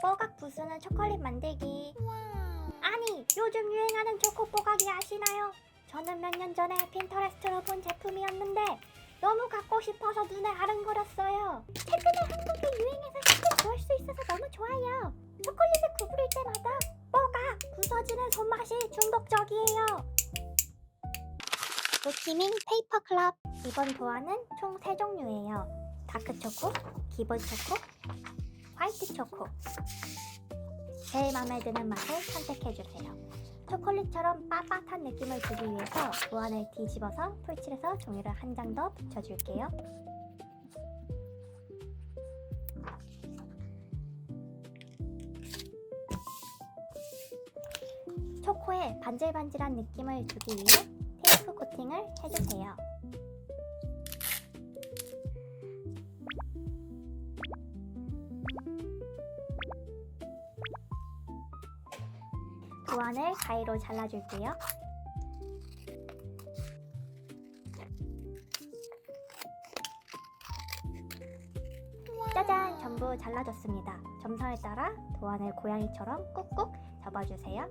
뽀각 부수는 초콜릿 만들기. 아니, 요즘 유행하는 초코 뽀각이 아시나요? 저는 몇 년 전에 핀터레스트로 본 제품이었는데 너무 갖고 싶어서 눈에 아른거렸어요. 최근에 한국에 유행해서 쉽게 구할 수 있어서 너무 좋아요. 초콜릿을 구부릴 때마다 뽀각 부서지는 손맛이 중독적이에요. 노티밍 페이퍼 클럽. 이번 도안은 총 3종류예요. 다크 초코, 기본 초코, 화이트 초코. 제일 마음에 드는 맛을 선택해주세요. 초콜릿처럼 빳빳한 느낌을 주기 위해서 도안을 뒤집어서 풀칠해서 종이를 한 장 더 붙여줄게요. 초코에 반질반질한 느낌을 주기 위해 테이프 코팅을 해주세요. 도안을 가위로 잘라줄게요. 짜잔! 전부 잘라줬습니다. 점선에 따라 도안을 고양이처럼 꾹꾹 접어주세요.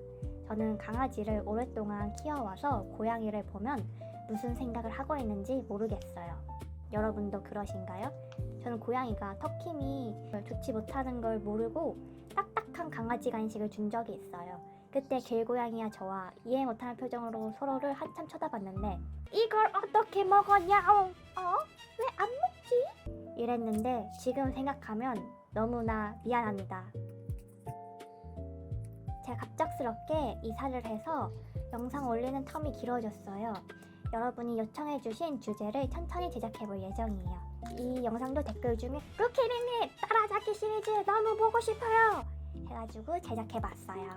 저는 강아지를 오랫동안 키워와서 고양이를 보면 무슨 생각을 하고 있는지 모르겠어요. 여러분도 그러신가요? 저는 고양이가 턱힘이 좋지 못하는 걸 모르고 딱딱한 강아지 간식을 준 적이 있어요. 그때 길고양이와 저와 이해 못하는 표정으로 서로를 한참 쳐다봤는데 이걸 어떻게 먹었냐옹? 왜 안 먹지? 이랬는데 지금 생각하면 너무나 미안합니다. 제가 갑작스럽게 이사를 해서 영상 올리는 텀이 길어졌어요. 여러분이 요청해주신 주제를 천천히 제작해볼 예정이에요. 이 영상도 댓글 중에 루키링님 따라잡기 시리즈 너무 보고 싶어요! 해가지고 제작해봤어요.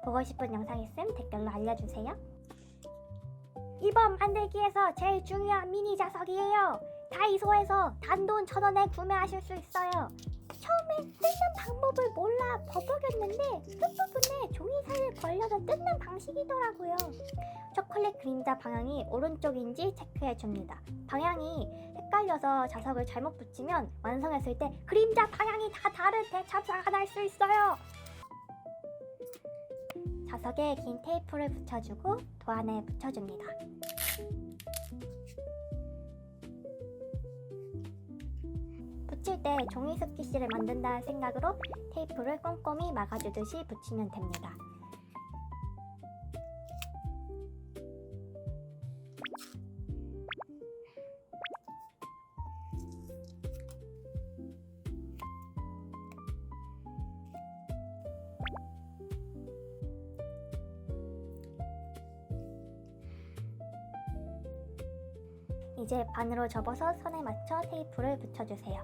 보고 싶은 영상 있음 댓글로 알려주세요. 이번 만들기에서 제일 중요한 미니 자석이에요. 다이소에서 단돈 1,000원에 구매하실 수 있어요. 처음에 뜯는 방법을 몰라 버벅였는데 끝부분에 종이살을 벌려서 뜯는 방식이더라고요. 초콜릿 그림자 방향이 오른쪽인지 체크해줍니다. 방향이 헷갈려서 자석을 잘못 붙이면 완성했을 때 그림자 방향이 다 다른 대참사가 날 수 있어요. 자석에 긴 테이프를 붙여주고 도안에 붙여줍니다. 붙일 때 종이 스퀴시를 만든다는 생각으로 테이프를 꼼꼼히 막아주듯이 붙이면 됩니다. 이제 반으로 접어서 선에 맞춰 테이프를 붙여주세요.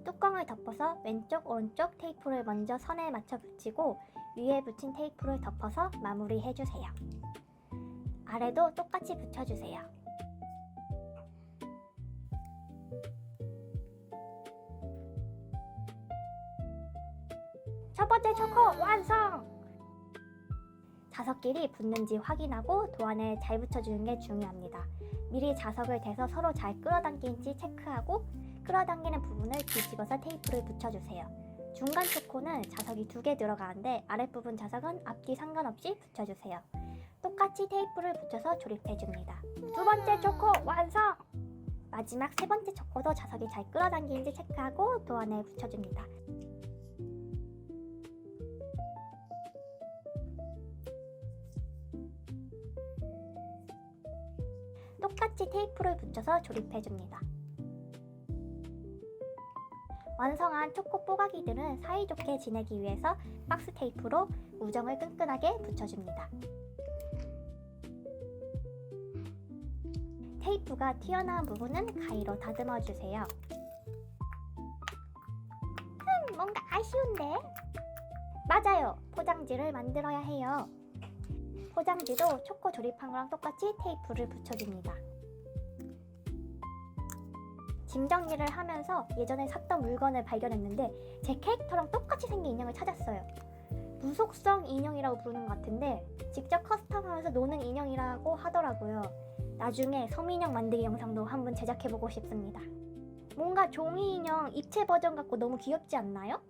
뚜껑을 덮어서 왼쪽 오른쪽 테이프를 먼저 선에 맞춰 붙이고 위에 붙인 테이프를 덮어서 마무리해주세요. 아래도 똑같이 붙여주세요. 첫 번째 초코 완성! 자석끼리 붙는지 확인하고 도안에 잘 붙여주는 게 중요합니다. 미리 자석을 대서 서로 잘 끌어당기는지 체크하고 끌어당기는 부분을 뒤집어서 테이프를 붙여주세요. 중간 초코는 자석이 2개 들어가는데 아랫부분 자석은 앞뒤 상관없이 붙여주세요. 똑같이 테이프를 붙여서 조립해줍니다. 두 번째 초코 완성! 마지막 세 번째 초코도 자석이 잘 끌어당기는지 체크하고 도안에 붙여줍니다. 똑같이 테이프를 붙여서 조립해줍니다. 완성한 초코 뽀가기들은 사이좋게 지내기 위해서 박스 테이프로 우정을 끈끈하게 붙여줍니다. 테이프가 튀어나온 부분은 가위로 다듬어주세요. 뭔가 아쉬운데? 맞아요! 포장지를 만들어야 해요. 포장지도 초코 조립한 거랑 똑같이 테이프를 붙여줍니다. 짐 정리를 하면서 예전에 샀던 물건을 발견했는데 제 캐릭터랑 똑같이 생긴 인형을 찾았어요. 무속성 인형이라고 부르는 것 같은데 직접 커스텀하면서 노는 인형이라고 하더라고요. 나중에 섬인형 만들기 영상도 한번 제작해보고 싶습니다. 뭔가 종이 인형 입체 버전 같고 너무 귀엽지 않나요?